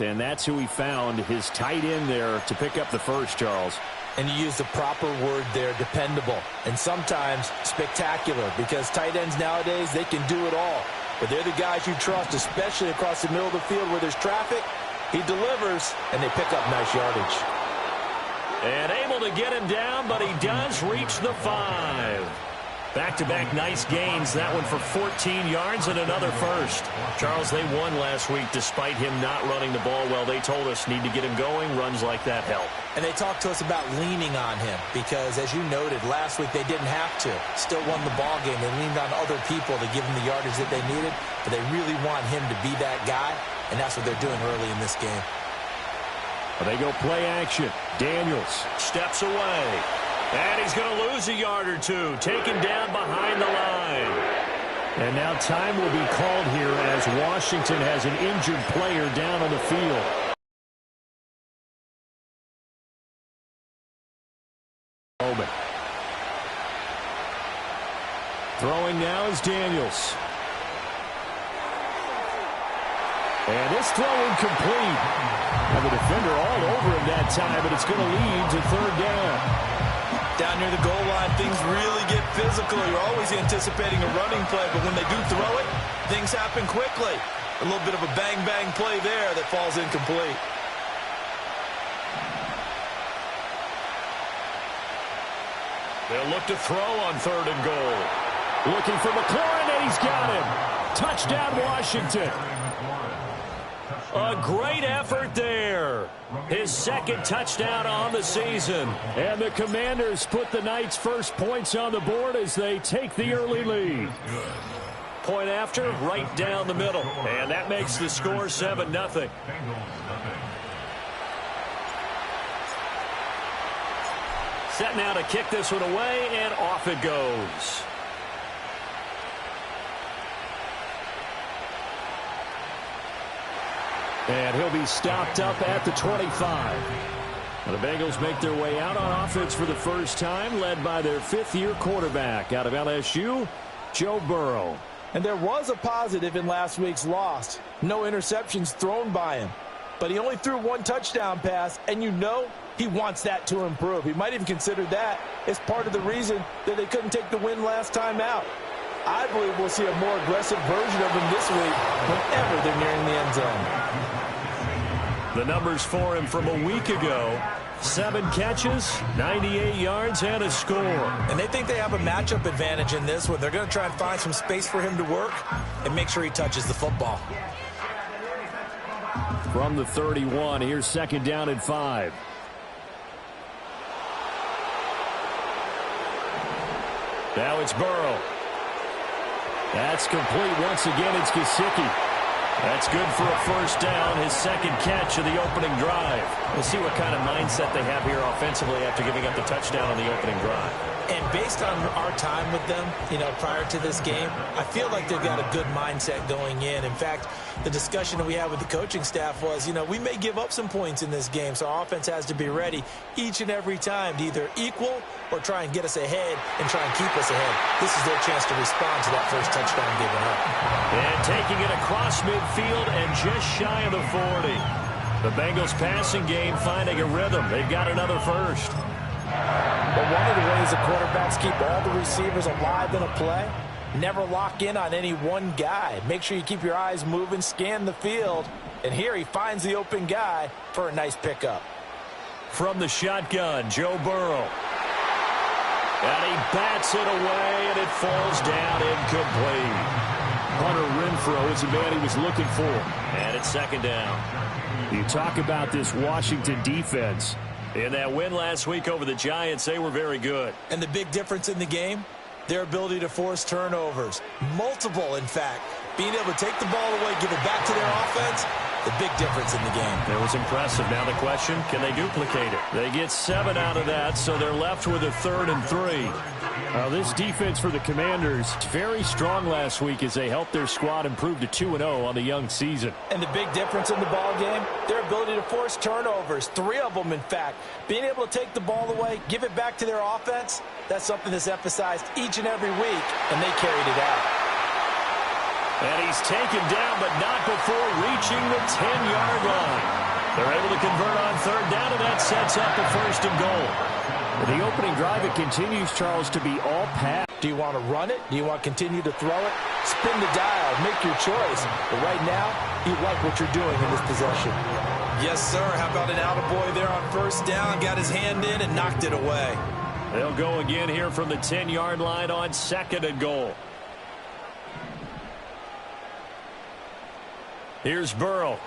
And that's who he found, his tight end there, to pick up the first, Charles. And you use the proper word there, dependable, and sometimes spectacular, because tight ends nowadays, they can do it all. But they're the guys you trust, especially across the middle of the field where there's traffic. He delivers, and they pick up nice yardage. And able to get him down, but he does reach the 5. Back-to-back nice gains, that one for 14 yards and another first. Charles, they won last week despite him not running the ball well. They told us need to get him going. Runs like that help. And they talked to us about leaning on him because, as you noted, last week they didn't have to. Still won the ball game. They leaned on other people to give him the yardage that they needed, but they really want him to be that guy, and that's what they're doing early in this game. They go play action. Daniels steps away. And he's going to lose a yard or two. Taken down behind the line. And now time will be called here as Washington has an injured player down on the field. Throwing now is Daniels. And this throw incomplete. And the defender all over him that time, but it's going to lead to third down. Down near the goal line, things really get physical. You're always anticipating a running play, but when they do throw it, things happen quickly. A little bit of a bang-bang play there that falls incomplete. They'll look to throw on 3rd and goal. Looking for McLaurin, and he's got him. Touchdown, Washington. A great effort there. His second touchdown on the season. And the Commanders put the Knights' first points on the board as they take the early lead. Point after, right down the middle. And that makes the score 7-0. Set now to kick this one away, and off it goes. And he'll be stopped up at the 25. The Bengals make their way out on offense for the first time, led by their 5th-year quarterback out of LSU, Joe Burrow. And there was a positive in last week's loss. No interceptions thrown by him. But he only threw 1 touchdown pass, and you know he wants that to improve. He might even consider that as part of the reason that they couldn't take the win last time out. I believe we'll see a more aggressive version of him this week whenever they're nearing the end zone. The numbers for him from a week ago: 7 catches, 98 yards, and a score. And they think they have a matchup advantage in this one. They're going to try and find some space for him to work and make sure he touches the football. From the 31, here's 2nd down and 5. Now it's Burrow. That's complete once again. It's Gesicki. That's good for a first down, his 2nd catch of the opening drive. We'll see what kind of mindset they have here offensively after giving up the touchdown on the opening drive. And based on our time with them, prior to this game, I feel like they've got a good mindset going in. In fact, the discussion that we had with the coaching staff was, we may give up some points in this game, so our offense has to be ready each and every time to either equal or try and get us ahead and try and keep us ahead. This is their chance to respond to that first touchdown given up. And taking it across midfield and just shy of the 40. The Bengals passing game finding a rhythm. They've got another first. But one of the ways the quarterbacks keep all the receivers alive in a play, never lock in on any one guy. Make sure you keep your eyes moving, scan the field. And here he finds the open guy for a nice pickup. From the shotgun, Joe Burrow. And he bats it away, and it falls down incomplete. Hunter Renfrow is the man he was looking for. And it's 2nd down. You talk about this Washington defense. In that win last week over the Giants, they were very good. And the big difference in the game, their ability to force turnovers. Multiple, in fact. Being able to take the ball away, give it back to their offense, the big difference in the game. It was impressive. Now the question, can they duplicate it? They get 7 out of that, so they're left with a 3rd and 3. This defense for the Commanders, very strong last week as they helped their squad improve to 2-0 on the young season. And the big difference in the ball game, their ability to force turnovers, 3 of them in fact. Being able to take the ball away, give it back to their offense, that's something that's emphasized each and every week, and they carried it out. And he's taken down, but not before reaching the 10-yard line. They're able to convert on third down, and that sets up the first and goal. The opening drive, it continues, Charles, to be all pass. Do you want to run it? Do you want to continue to throw it? Spin the dial. Make your choice. But right now, you like what you're doing in this possession. Yes, sir. How about an attaboy there on first down? Got his hand in and knocked it away. They'll go again here from the 10-yard line on second and goal. Here's Burrow.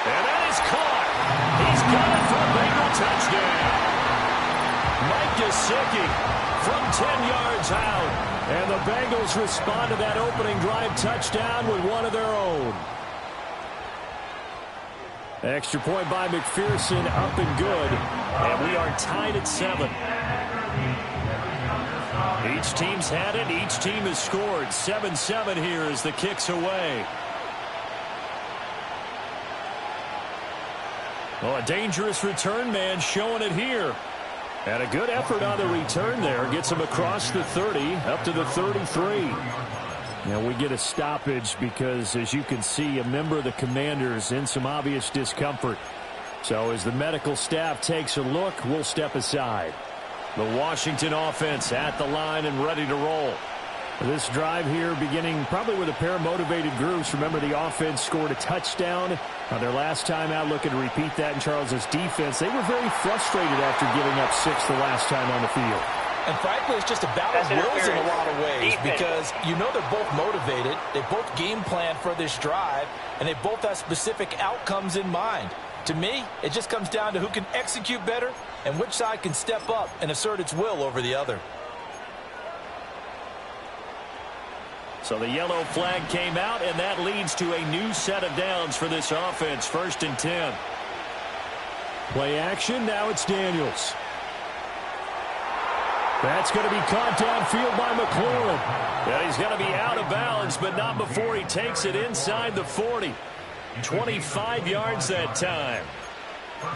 And that is caught. He's got it for a Bengal touchdown. Mike Gesicki from 10 yards out. And the Bengals respond to that opening drive touchdown with one of their own. Extra point by McPherson, up and good. And we are tied at 7. Each team's had it. Each team has scored. 7-7 here as the kick's away. Well, a dangerous return man showing it here. And a good effort on the return there. Gets him across the 30, up to the 33. Now we get a stoppage because, as you can see, a member of the Commanders in some obvious discomfort. So as the medical staff takes a look, we'll step aside. The Washington offense at the line and ready to roll. This drive here beginning probably with a pair of motivated groups. Remember, the offense scored a touchdown their last time out. Looking to repeat that in Charles's defense. They were very frustrated after giving up 6 the last time on the field. And frankly, it's just a battle of wills in a lot of ways because you know they're both motivated. They both game plan for this drive, and they both have specific outcomes in mind. To me, it just comes down to who can execute better and which side can step up and assert its will over the other. So the yellow flag came out, and that leads to a new set of downs for this offense. 1st and 10. Play action. Now it's Daniels. That's going to be caught downfield by McLaurin. And he's going to be out of bounds, but not before he takes it inside the 40. 25 yards that time.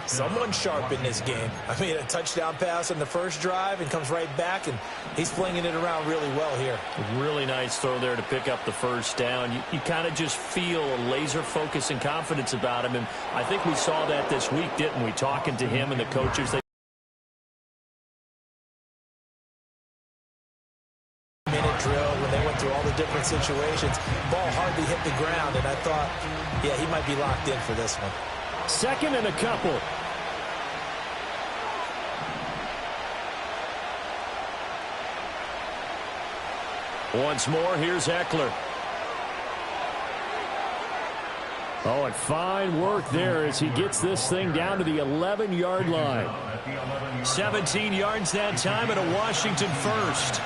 Someone sharp in this game. I mean, a touchdown pass on the first drive and comes right back, and he's flinging it around really well here. A really nice throw there to pick up the first down. You kind of just feel a laser focus and confidence about him, and I think we saw that this week, didn't we? Talking to him and the coaches. Minute drill when they went through all the different situations. Ball hardly hit the ground, and I thought, yeah, he might be locked in for this one. 2nd and a couple. Once more, here's Eckler. Oh, and fine work there as he gets this thing down to the 11-yard line. 17 yards that time and a Washington first.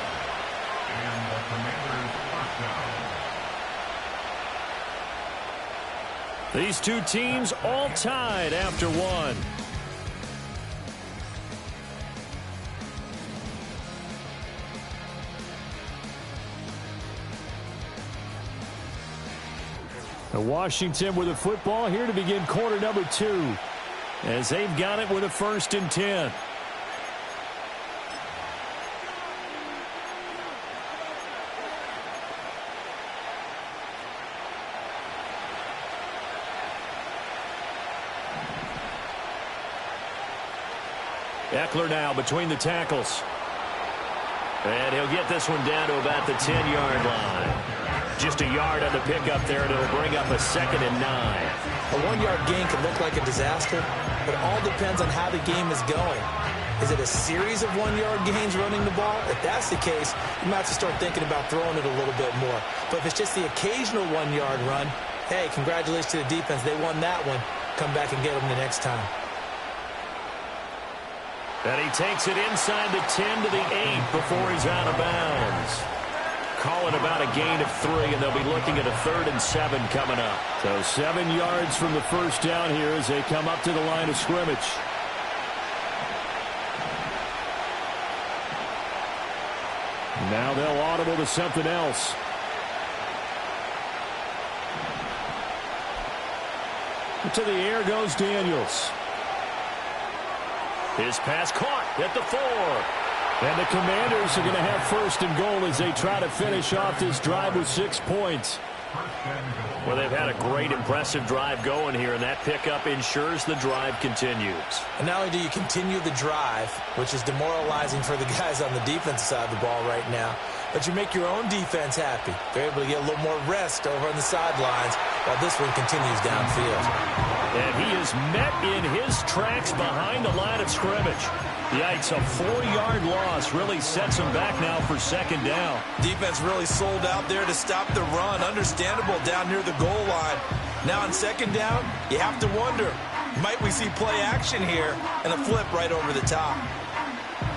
These two teams all tied after one. Washington with the football here to begin quarter number 2 as they've got it with a 1st and 10. Eckler now between the tackles. And he'll get this one down to about the 10-yard line. Just a yard on the pickup there, and it'll bring up a 2nd and 9. A 1-yard gain can look like a disaster, but it all depends on how the game is going. Is it a series of 1-yard gains running the ball? If that's the case, you might have to start thinking about throwing it a little bit more. But if it's just the occasional 1-yard run, hey, congratulations to the defense. They won that one. Come back and get them the next time. And he takes it inside the 10 to the 8 before he's out of bounds. Calling about a gain of 3, and they'll be looking at a 3rd and 7 coming up. So 7 yards from the first down here as they come up to the line of scrimmage. Now they'll audible to something else. To the air goes Daniels. His pass caught at the 4. And the Commanders are going to have first and goal as they try to finish off this drive with 6 points. Well, they've had a great, impressive drive going here, and that pickup ensures the drive continues. And not only do you continue the drive, which is demoralizing for the guys on the defense side of the ball right now, but you make your own defense happy. They're able to get a little more rest over on the sidelines while this one continues downfield. And he is met in his tracks behind the line of scrimmage. Yikes, a 4-yard loss really sets him back now for second down. Defense really sold out there to stop the run. Understandable down near the goal line. Now on second down, you have to wonder, might we see play action here and a flip right over the top?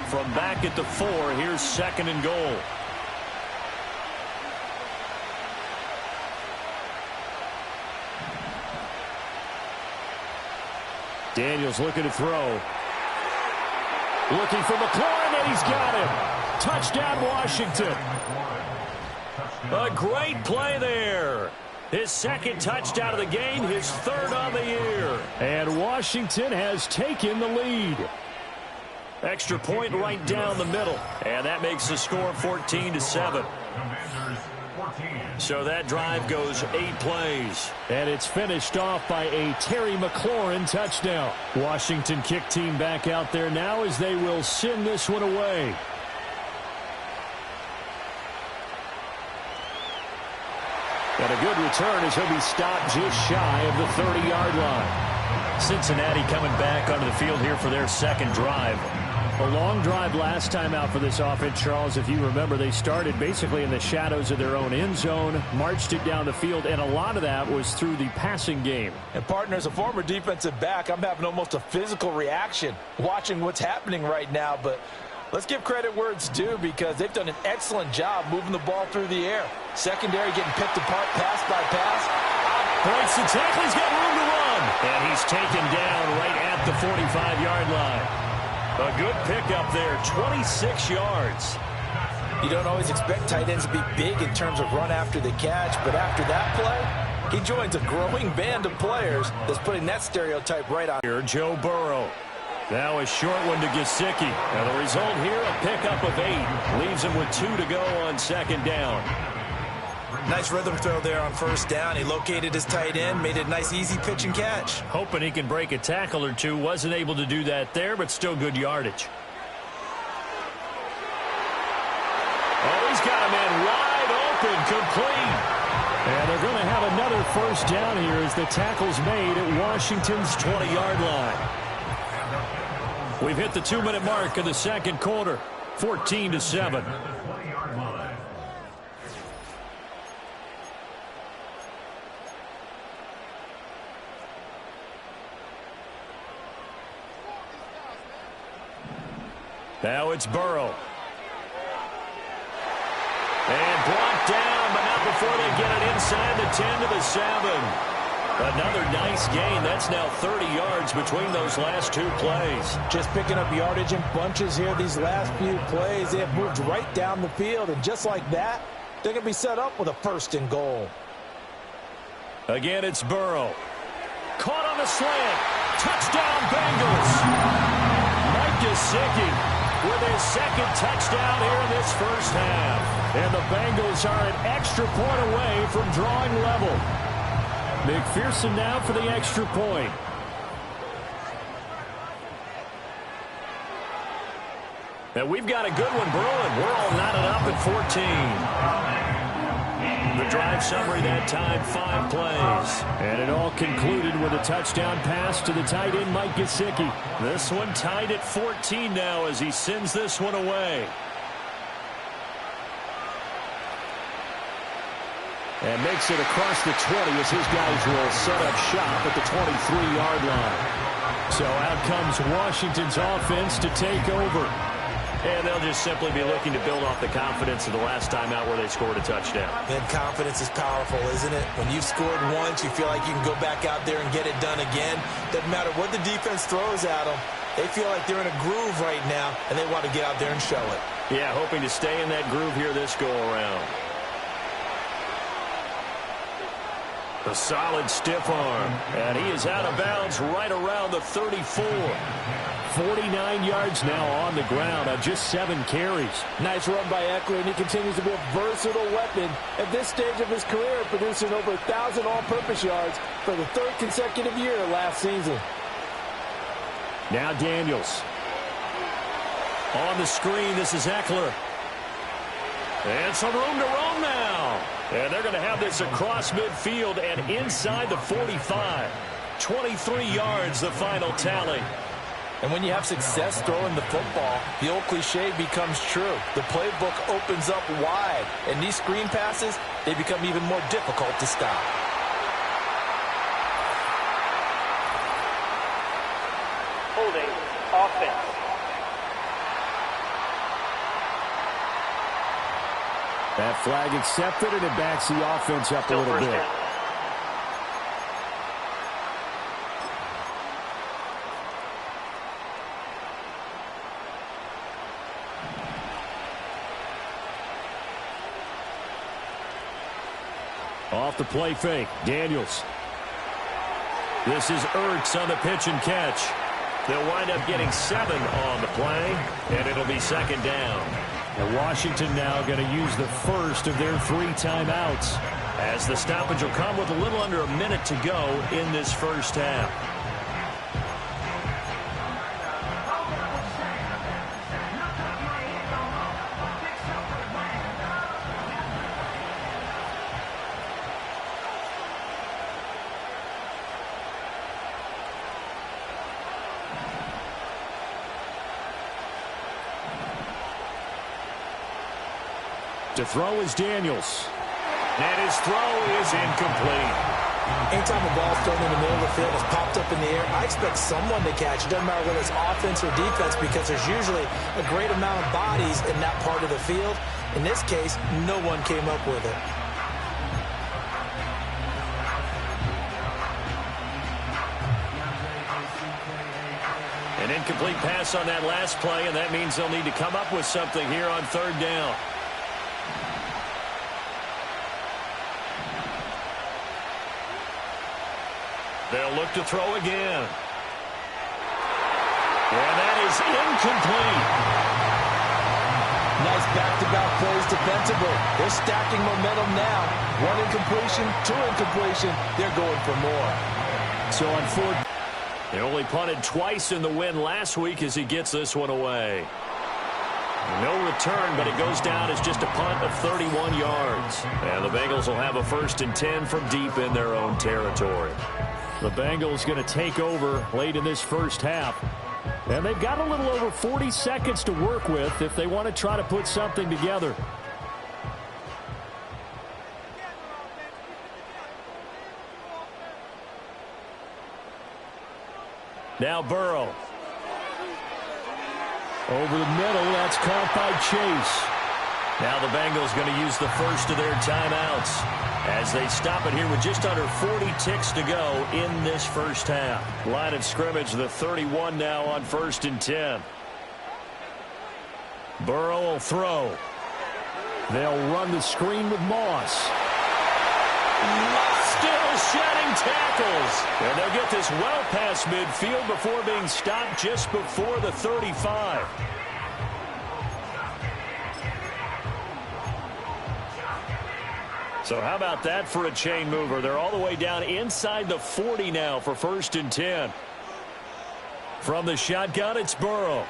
From back at the 4, here's second and goal. Daniels looking to throw. Looking for McLaurin, and he's got him. Touchdown, Washington. A great play there. His second touchdown of the game, his third on the year. And Washington has taken the lead. Extra point right down the middle. And that makes the score 14-7. So that drive goes 8 plays. And it's finished off by a Terry McLaurin touchdown. Washington kick team back out there now as they will send this one away. And a good return as he'll be stopped just shy of the 30-yard line. Cincinnati coming back onto the field here for their second drive. A long drive last time out for this offense, Charles. If you remember, they started basically in the shadows of their own end zone, marched it down the field, and a lot of that was through the passing game. And, partner, as a former defensive back, I'm having almost a physical reaction watching what's happening right now. But let's give credit where it's due because they've done an excellent job moving the ball through the air. Secondary getting picked apart pass by pass. Breaks the tackle. He's got room to run. And he's taken down right at the 45-yard line. A good pickup there, 26 yards. You don't always expect tight ends to be big in terms of run after the catch, but after that play, he joins a growing band of players that's putting that stereotype right on. Here, Joe Burrow. Now a short one to Gesicki. And the result here, a pickup of 8. Leaves him with 2 to go on second down. Nice rhythm throw there on first down. He located his tight end, made it a nice easy pitch and catch. Hoping he can break a tackle or two. Wasn't able to do that there, but still good yardage. Oh, he's got a man wide open, complete. And they're going to have another first down here as the tackle's made at Washington's 20-yard line. We've hit the 2-minute mark of the second quarter, 14-7. Now it's Burrow. And brought down, but not before they get it inside the 10 to the 7. Another nice gain. That's now 30 yards between those last 2 plays. Just picking up yardage in bunches here these last few plays. They have moved right down the field, and just like that, they're going to be set up with a first and goal. Again, it's Burrow. Caught on the slant. Touchdown, Bengals. Mike Gesicki with his second touchdown here in this first half. And the Bengals are an extra point away from drawing level. McPherson now for the extra point. And we've got a good one brewing. We're all knotted up at 14. The drive summary that time, 5 plays. And it all concluded with a touchdown pass to the tight end, Mike Gesicki. This one tied at 14 now as he sends this one away. And makes it across the 20 as his guys will set up shop at the 23-yard line. So out comes Washington's offense to take over. And they'll just simply be looking to build off the confidence of the last time out where they scored a touchdown. And confidence is powerful, isn't it? When you've scored once, you feel like you can go back out there and get it done again. Doesn't matter what the defense throws at them. They feel like they're in a groove right now, and they want to get out there and show it. Yeah, hoping to stay in that groove here this go-around. A solid stiff arm. And he is out of bounds right around the 34. 49 yards now on the ground on just 7 carries. Nice run by Eckler, and he continues to be a versatile weapon at this stage of his career, producing over 1,000 all-purpose yards for the 3rd consecutive year last season. Now Daniels. On the screen, this is Eckler. And some room to roam now. And they're going to have this across midfield and inside the 45. 23 yards, the final tally. And when you have success throwing the football, the old cliche becomes true. The playbook opens up wide, and these screen passes, they become even more difficult to stop. Holding offense. That flag accepted, and it backs the offense up a little bit. Down. Off the play fake, Daniels. This is Ertz on the pitch and catch. They'll wind up getting 7 on the play, and it'll be 2nd down. And Washington now going to use the first of their 3 timeouts, as the stoppage will come with a little under a minute to go in this first half. To throw is Daniels. And his throw is incomplete. Anytime a ball's thrown in the middle of the field, it's popped up in the air, I expect someone to catch. It doesn't matter whether it's offense or defense, because there's usually a great amount of bodies in that part of the field. In this case, no one came up with it. An incomplete pass on that last play, and that means they'll need to come up with something here on 3rd down. They'll look to throw again. And that is incomplete. Nice back-to-back plays defensively. They're stacking momentum now. 1 incompletion, 2 incompletion. They're going for more. So on 4th, they only punted twice in the win last week as he gets this one away. No return, but it goes down as just a punt of 31 yards. And the Bengals will have a 1st and 10 from deep in their own territory. The Bengals going to take over late in this first half. And they've got a little over 40 seconds to work with if they want to try to put something together. Now Burrow. Over the middle, that's caught by Chase. Now the Bengals going to use the first of their timeouts as they stop it here with just under 40 ticks to go in this first half. Line of scrimmage, the 31 now on 1st and 10. Burrow will throw. They'll run the screen with Moss. Still shedding tackles. And they'll get this well past midfield before being stopped just before the 35. So how about that for a chain mover? They're all the way down inside the 40 now for 1st and 10. From the shotgun, it's Burrow.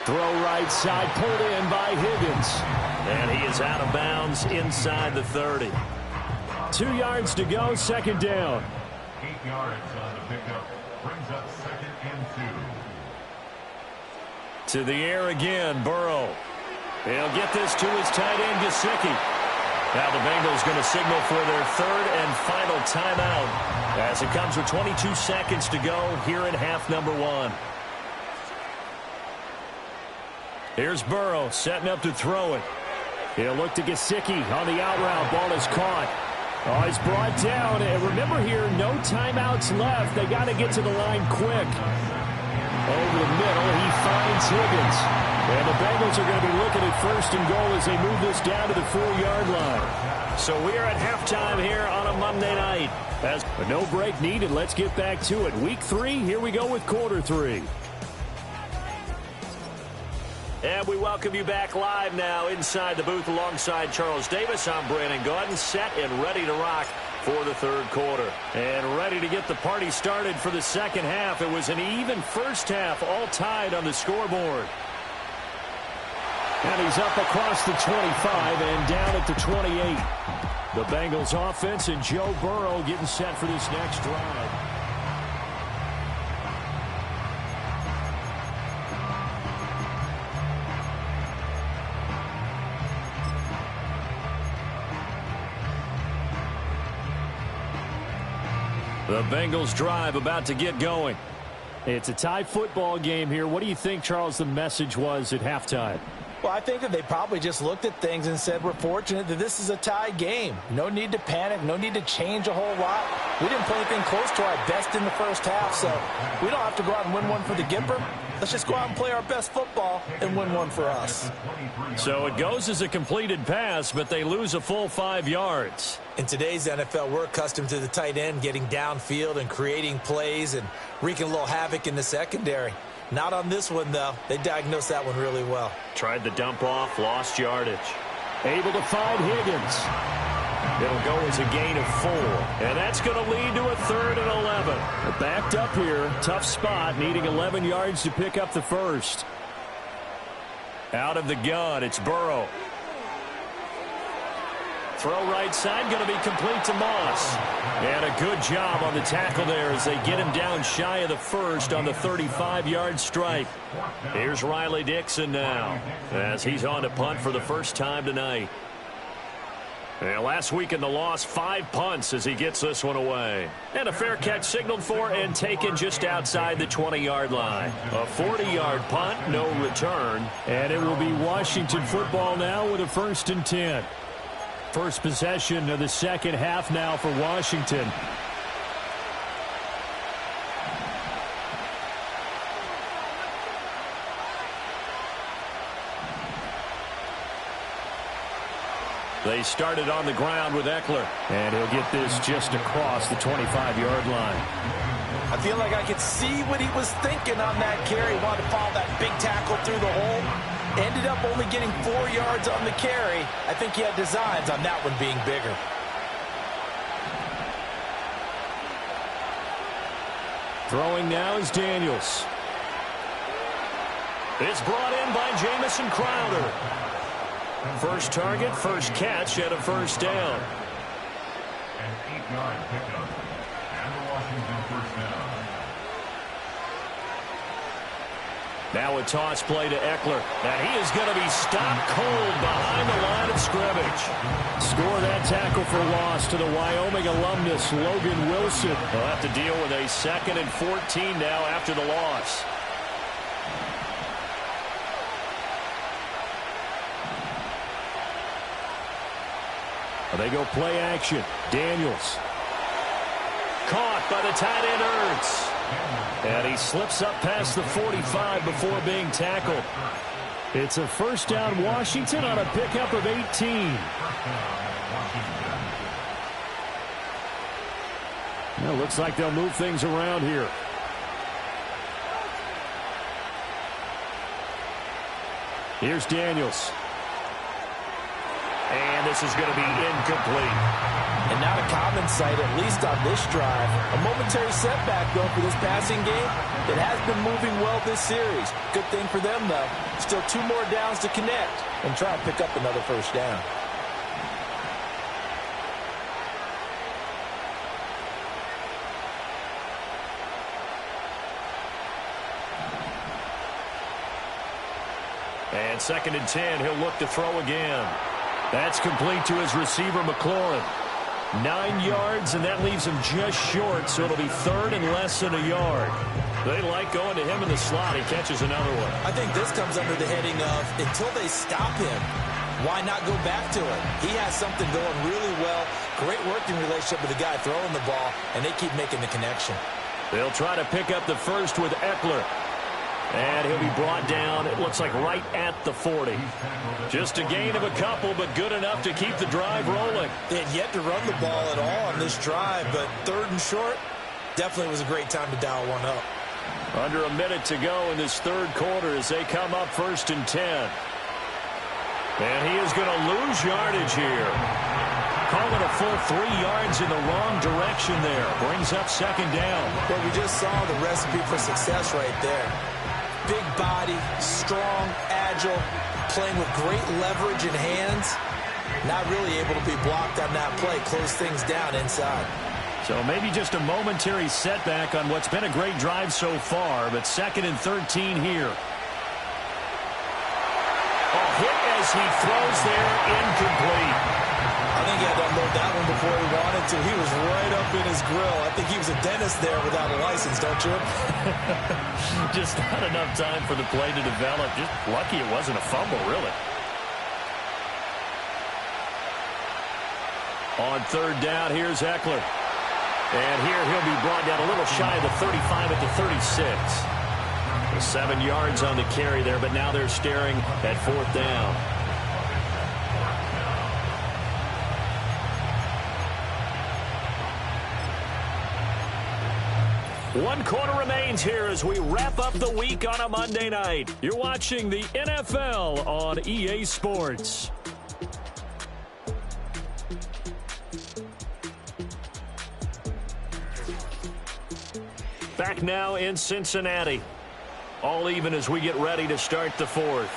Throw right side, pulled in by Higgins. And he is out of bounds inside the 30. 2 yards to go, 2nd down. 8 yards on the pickup. Brings up 2nd and 2. To the air again, Burrow. He'll get this to his tight end, Gesicki. Now the Bengals going to signal for their 3rd and final timeout as it comes with 22 seconds to go here in half number 1. Here's Burrow setting up to throw it. He'll look to Gesicki on the out route. Ball is caught. Oh, he's brought down. And remember here, no timeouts left. They got to get to the line quick. Over the middle, he finds Higgins. And the Bengals are going to be looking at 1st and goal as they move this down to the 4-yard line. So we are at halftime here on a Monday night. As no break needed, let's get back to it. Week 3, here we go with quarter 3. And we welcome you back live now inside the booth alongside Charles Davis. I'm Brandon Gaudin, set and ready to rock for the third quarter. And ready to get the party started for the second half. It was an even first half, all tied on the scoreboard. And he's up across the 25 and down at the 28. The Bengals offense and Joe Burrow getting set for this next drive. The Bengals drive about to get going. It's a tie football game here. What do you think, Charles, the message was at halftime? Well, I think that they probably just looked at things and said, we're fortunate that this is a tie game. No need to panic. No need to change a whole lot. We didn't play anything close to our best in the first half, so we don't have to go out and win one for the Gipper. Let's just go out and play our best football and win one for us. So it goes as a completed pass, but they lose a full 5 yards. In today's NFL, we're accustomed to the tight end getting downfield and creating plays and wreaking a little havoc in the secondary. Not on this one, though. They diagnosed that one really well. Tried the dump off, lost yardage. Able to find Higgins. It'll go as a gain of 4. And that's going to lead to a 3rd and 11. They're backed up here. Tough spot, needing 11 yards to pick up the first. Out of the gun, it's Burrow. Throw right side, going to be complete to Moss. And a good job on the tackle there as they get him down shy of the first on the 35-yard strike. Here's Riley Dixon now as he's on to punt for the first time tonight. And last week in the loss, 5 punts as he gets this one away. And a fair catch signaled for and taken just outside the 20-yard line. A 40-yard punt, no return. And it will be Washington football now with a 1st and 10. First possession of the second half now for Washington. They started on the ground with Eckler. And he'll get this just across the 25-yard line. I feel like I could see what he was thinking on that carry. He wanted to follow that big tackle through the hole. Ended up only getting 4 yards on the carry. I think he had designs on that one being bigger. Throwing now is Daniels. It's brought in by Jamison Crowder. First target, first catch, and a 1st down. An 8-yard pickup. And the Washington first down. Now a toss play to Eckler. And he is going to be stopped cold behind the line of scrimmage. Score that tackle for loss to the Wyoming alumnus, Logan Wilson. They'll have to deal with a 2nd and 14 now after the loss. They go play action. Daniels. Caught by the tight end Ertz. And he slips up past the 45 before being tackled. It's a 1st down Washington on a pickup of 18. Well, looks like they'll move things around here. Here's Daniels. And this is going to be incomplete. And not a common sight, at least on this drive. A momentary setback, though, for this passing game. It has been moving well this series. Good thing for them, though. Still 2 more downs to connect and try and pick up another 1st down. And 2nd and 10, he'll look to throw again. That's complete to his receiver, McLaurin. 9 yards, and that leaves him just short, so it'll be 3rd and less than a yard. They like going to him in the slot. He catches another one. I think this comes under the heading of, until they stop him, why not go back to it? He has something going really well. Great working relationship with the guy throwing the ball, and they keep making the connection. They'll try to pick up the first with Eckler. And he'll be brought down, it looks like, right at the 40. Just a gain of a couple, but good enough to keep the drive rolling. They had yet to run the ball at all on this drive, but 3rd and short definitely was a great time to dial one up. Under a minute to go in this 3rd quarter as they come up 1st and 10. And he is going to lose yardage here. Call it a full 3 yards in the wrong direction there. Brings up 2nd down. Well, we just saw the recipe for success right there. Big body, strong, agile, playing with great leverage in hands. Not really able to be blocked on that play. Close things down inside. So maybe just a momentary setback on what's been a great drive so far, but 2nd and 13 here. A hit as he throws there, incomplete. I think he had to unload that one before he wanted to. He was right up in his grill. I think he was a dentist there without a license, don't you? Just not enough time for the play to develop. Just lucky it wasn't a fumble, really. On 3rd down, here's Eckler. And here he'll be brought down a little shy of the 35 at the 36. 7 yards on the carry there, but now they're staring at 4th down. One quarter remains here as we wrap up the week on a Monday night. You're watching the NFL on EA Sports. Back now in Cincinnati. All even as we get ready to start the 4th.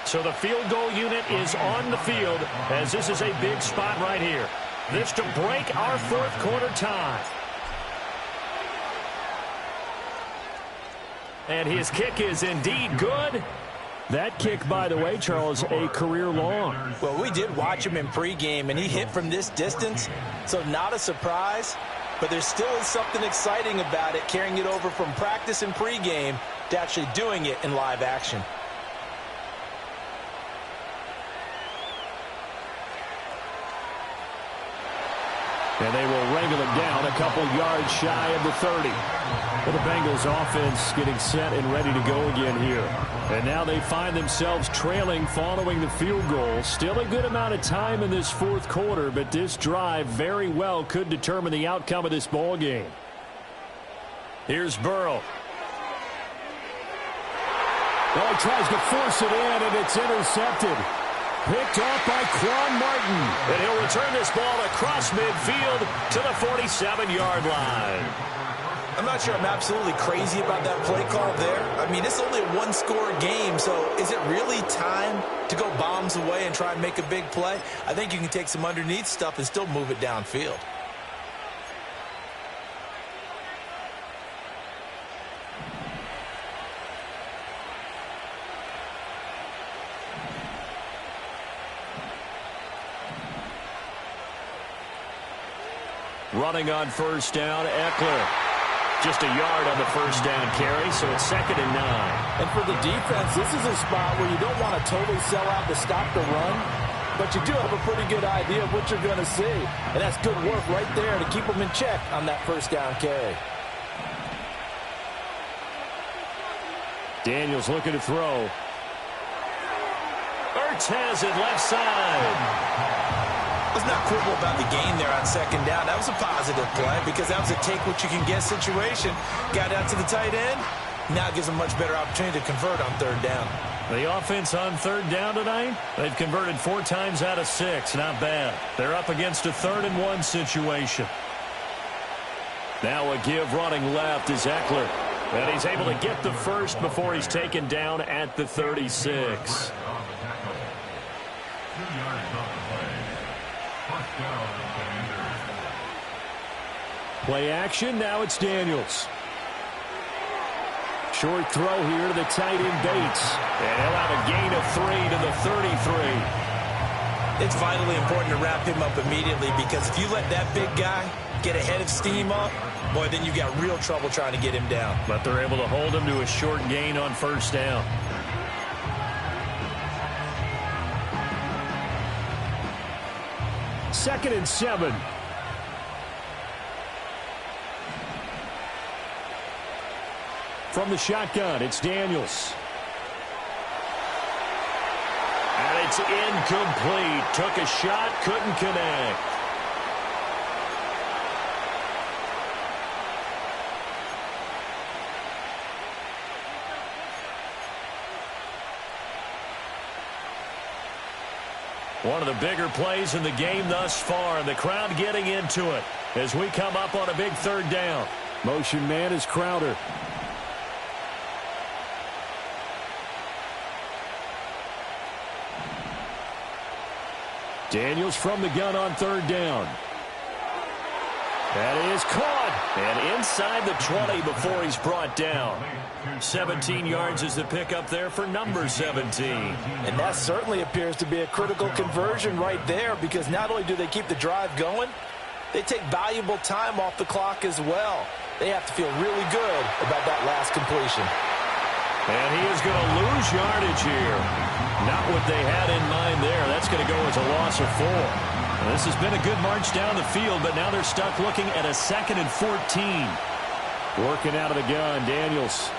So the field goal unit is on the field as this is a big spot right here. This to break our 4th quarter tie. And his kick is indeed good. That kick, by the way, Charles, a career long. Well, we did watch him in pregame, and he hit from this distance, so not a surprise. But there still is something exciting about it, carrying it over from practice and pregame to actually doing it in live action. And they will wrangle him down a couple yards shy of the 30. Well, the Bengals offense getting set and ready to go again here. And now they find themselves trailing following the field goal. Still a good amount of time in this 4th quarter, but this drive very well could determine the outcome of this ball game. Here's Burrow. Oh, he tries to force it in, and it's intercepted. Picked off by Quan Martin. And he'll return this ball across midfield to the 47-yard line. I'm not sure I'm absolutely crazy about that play call there. I mean, it's only a 1-score game, so is it really time to go bombs away and try and make a big play? I think you can take some underneath stuff and still move it downfield. Running on 1st down, Eckler. Just a yard on the 1st down carry, so it's 2nd and 9. And for the defense, this is a spot where you don't want to totally sell out to stop the run, but you do have a pretty good idea of what you're going to see. And that's good work right there to keep them in check on that 1st down carry. Daniels looking to throw. Ertz has it left side. Let's not quibble about the gain there on 2nd down. That was a positive play because that was a take-what-you-can-get situation. Got out to the tight end. Now it gives them much better opportunity to convert on 3rd down. The offense on 3rd down tonight, they've converted 4 times out of 6. Not bad. They're up against a 3rd and 1 situation. Now a give running left is Eckler. And he's able to get the first before he's taken down at the 36. Play action, now it's Daniels. Short throw here to the tight end Bates. And he'll have a gain of 3 to the 33. It's vitally important to wrap him up immediately because if you let that big guy get ahead of steam up, boy, then you got real trouble trying to get him down. But they're able to hold him to a short gain on 1st down. 2nd and 7. From the shotgun, it's Daniels. And it's incomplete. Took a shot, couldn't connect. One of the bigger plays in the game thus far, and the crowd getting into it as we come up on a big 3rd down. Motion man is Crowder. Daniels from the gun on 3rd down. That is caught. And inside the 20 before he's brought down. 17 yards is the pickup there for number 17. And that certainly appears to be a critical conversion right there, because not only do they keep the drive going, they take valuable time off the clock as well. They have to feel really good about that last completion. And he is going to lose yardage here. Not what they had in mind there. That's going to go as a loss of 4. This has been a good march down the field, but now they're stuck looking at a 2nd and 14. Working out of the gun, Daniels.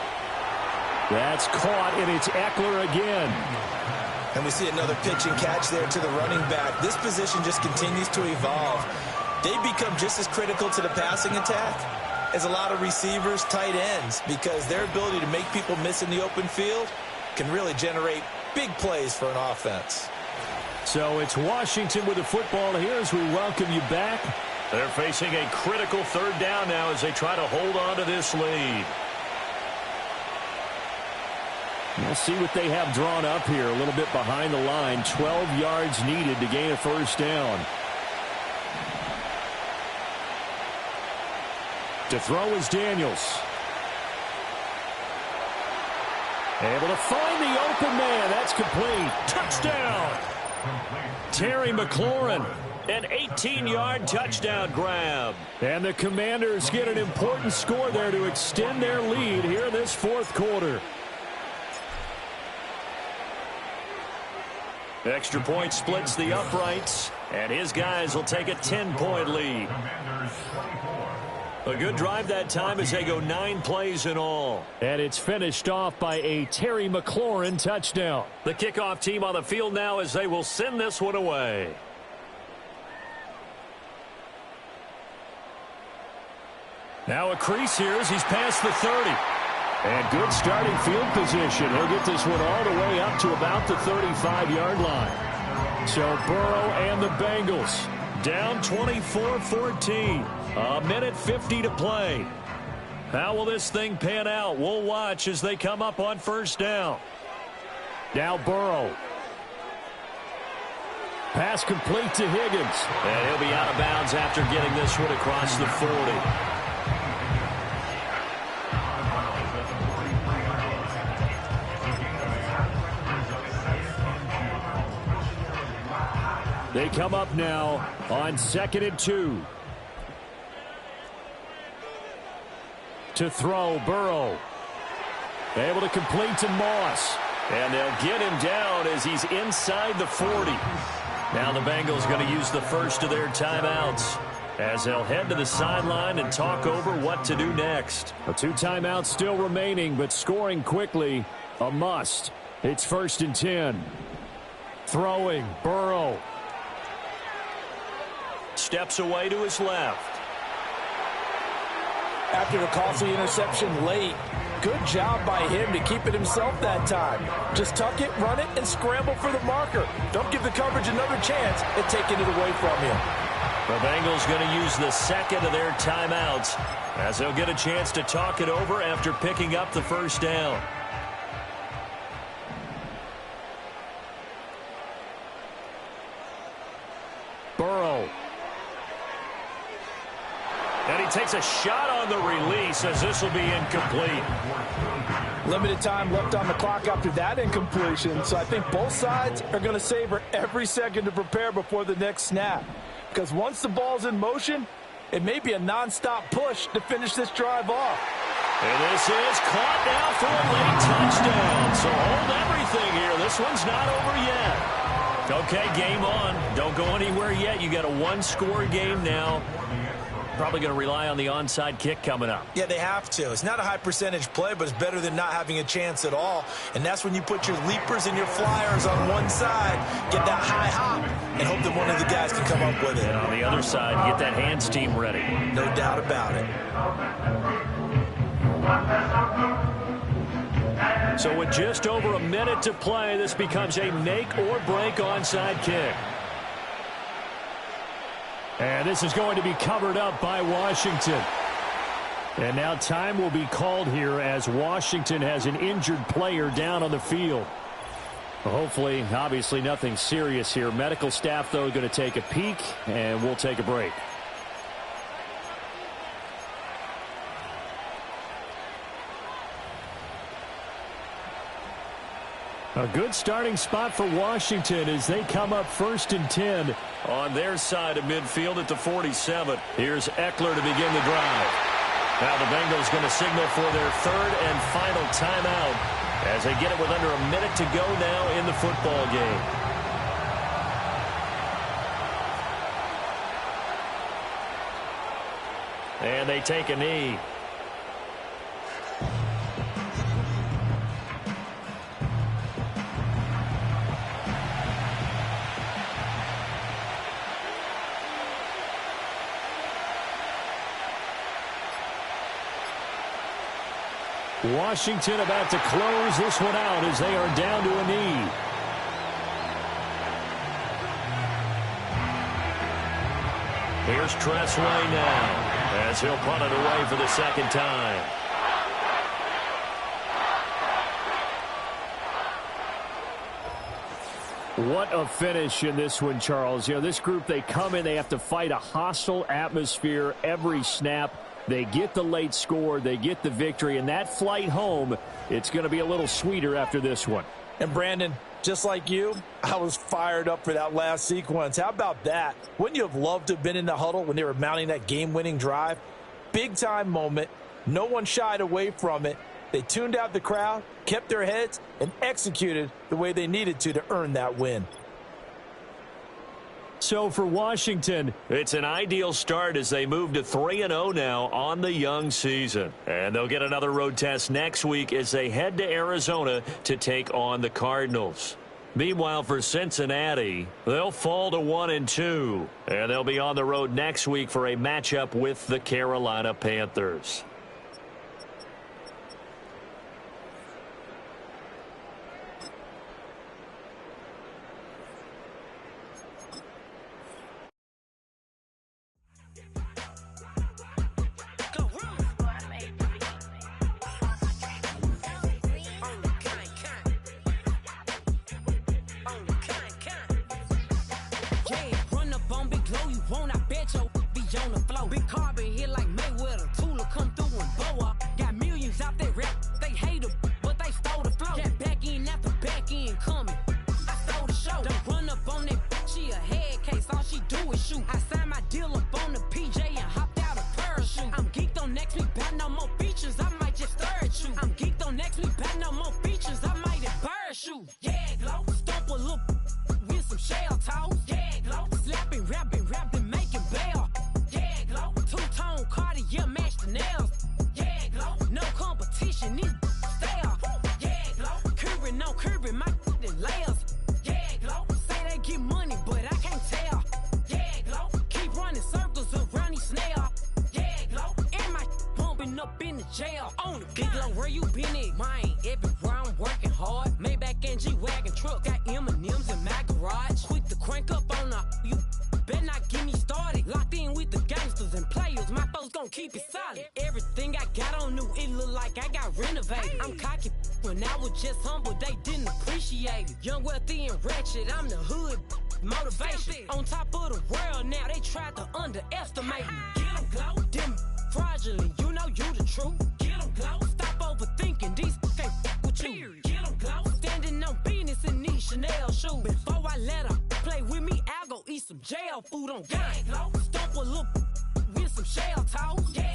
That's caught, and it's Eckler again. And we see another pitch and catch there to the running back. This position just continues to evolve. They become just as critical to the passing attack as a lot of receivers, tight ends, because their ability to make people miss in the open field can really generate big plays for an offense. So it's Washington with the football here as we welcome you back. They're facing a critical 3rd down now as they try to hold on to this lead. We'll see what they have drawn up here a little bit behind the line. 12 yards needed to gain a 1st down. To throw is Daniels. Able to find the open man. That's complete. Touchdown. Terry McLaurin. An 18-yard touchdown grab. And the Commanders get an important score there to extend their lead here in this 4th quarter. Extra point splits the uprights, and his guys will take a 10-point lead. A good drive that time as they go 9 plays in all. And it's finished off by a Terry McLaurin touchdown. The kickoff team on the field now as they will send this one away. Now a crease here as he's past the 30. And good starting field position. He'll get this one all the way up to about the 35-yard line. So Burrow and the Bengals down 24-14. A minute 50 to play. How will this thing pan out? We'll watch as they come up on 1st down. Now Burrow. Pass complete to Higgins. And he'll be out of bounds after getting this one across the 40. They come up now on 2nd and 2. To throw, Burrow. Able to complete to Moss. And they'll get him down as he's inside the 40. Now the Bengals going to use the first of their timeouts as they'll head to the sideline and talk over what to do next. 2 timeouts still remaining, but scoring quickly, a must. It's 1st and 10. Throwing, Burrow. Steps away to his left. After the costly interception late, good job by him to keep it himself that time. Just tuck it, run it, and scramble for the marker. Don't give the coverage another chance at taking it away from him. The Bengals going to use the 2nd of their timeouts as they'll get a chance to talk it over after picking up the 1st down. Burrow. And he takes a shot on the release as this will be incomplete. Limited time left on the clock after that incompletion, so I think both sides are going to savor every second to prepare before the next snap. Because once the ball's in motion, it may be a nonstop push to finish this drive off. And this is caught now for a late touchdown. So hold everything here. This one's not over yet. Okay, game on. Don't go anywhere yet. You got a one-score game now. Probably going to rely on the onside kick coming up. Yeah, they have to. It's not a high-percentage play, but it's better than not having a chance at all. And that's when you put your leapers and your flyers on one side, get that high hop, and hope that one of the guys can come up with it. And on the other side, get that hands team ready. No doubt about it. So with just over a minute to play, this becomes a make-or-break onside kick. And this is going to be covered up by Washington. And now time will be called here as Washington has an injured player down on the field. Hopefully, obviously nothing serious here. Medical staff, though, going to take a peek, and we'll take a break. A good starting spot for Washington as they come up 1st and 10. On their side of midfield at the 47. Here's Eckler to begin the drive. Now the Bengals going to signal for their 3rd and final timeout as they get it with under a minute to go now in the football game. And they take a knee. Washington about to close this one out as they are down to a knee. Here's Tresley now as he'll punt it away for the 2nd time. What a finish in this one, Charles. You know, this group, they come in, they have to fight a hostile atmosphere every snap. They get the late score, they get the victory, and that flight home, it's going to be a little sweeter after this one. And Brandon, just like you, I was fired up for that last sequence. How about that? Wouldn't you have loved to have been in the huddle when they were mounting that game-winning drive? Big-time moment. No one shied away from it. They tuned out the crowd, kept their heads, and executed the way they needed to earn that win. So for Washington, it's an ideal start as they move to 3-0 now on the young season. And they'll get another road test next week as they head to Arizona to take on the Cardinals. Meanwhile, for Cincinnati, they'll fall to 1-2. And they'll be on the road next week for a matchup with the Carolina Panthers. Food on gang, stomp a look with some shell toes. Yeah.